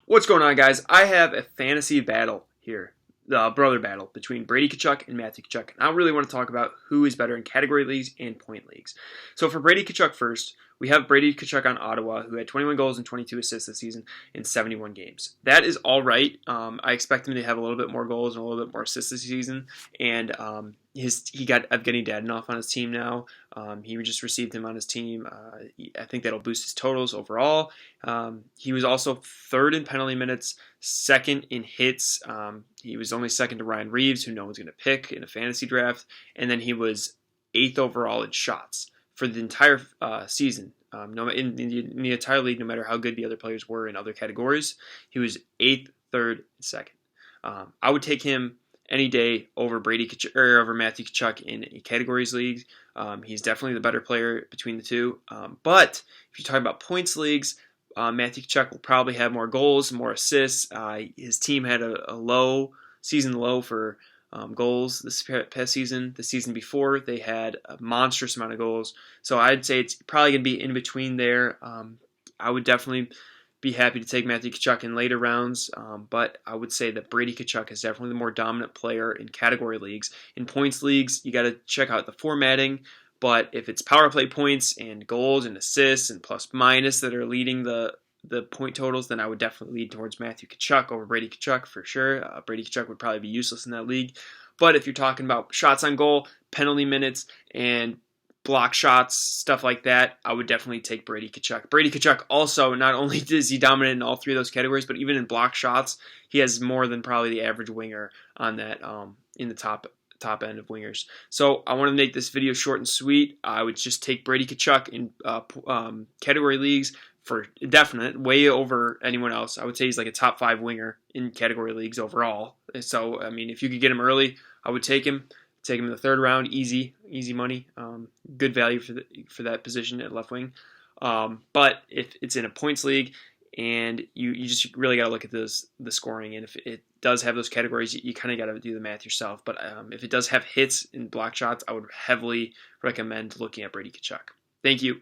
What's going on, guys? I have a fantasy battle here, the brother battle between Brady Kachuk and Matthew Kachuk. And I really want to talk about who is better in category leagues and point leagues. So for Brady Kachuk first, we have Brady Kachuk on Ottawa, who had 21 goals and 22 assists this season in 71 games. That is all right. I expect him to have a little bit more goals and a little bit more assists this season. And he got Evgeny Dadonov on his team now. He just received him on his team. I think that'll boost his totals overall. He was also third in penalty minutes, second in hits. He was only second to Ryan Reeves, who no one's going to pick in a fantasy draft. And then he was eighth overall in shots for the entire season. In the entire league, no matter how good the other players were in other categories, he was eighth, third, and second. I would take him any day over Brady Kachuk, or over Matthew Kachuk in categories leagues. He's definitely the better player between the two. But if you're talking about points leagues, Matthew Kachuk will probably have more goals, more assists. His team had a season low for goals this past season. The season before, they had a monstrous amount of goals. So I'd say it's probably going to be in between there. I would definitely be happy to take Matthew Kachuk in later rounds, but I would say that Brady Kachuk is definitely the more dominant player in category leagues. In points leagues, you got to check out the formatting, but if it's power play points and goals and assists and plus minus that are leading the point totals, then I would definitely lead towards Matthew Kachuk over Brady Kachuk for sure. Brady Kachuk would probably be useless in that league. But if you're talking about shots on goal, penalty minutes, and block shots, stuff like that, I would definitely take Brady Kachuk. Brady Kachuk also, not only is he dominant in all three of those categories, but even in block shots, he has more than probably the average winger on that in the top end of wingers. So I want to make this video short and sweet. I would just take Brady Kachuk in category leagues for definite, way over anyone else. I would say he's like a top 5 winger in category leagues overall. So, I mean, if you could get him early, I would take him. Take him in the third round, easy money, good value for that position at left wing. But if it's in a points league, and you just really got to look at the scoring, and if it does have those categories, you kind of got to do the math yourself. But if it does have hits and block shots, I would heavily recommend looking at Brady Kachuk. Thank you.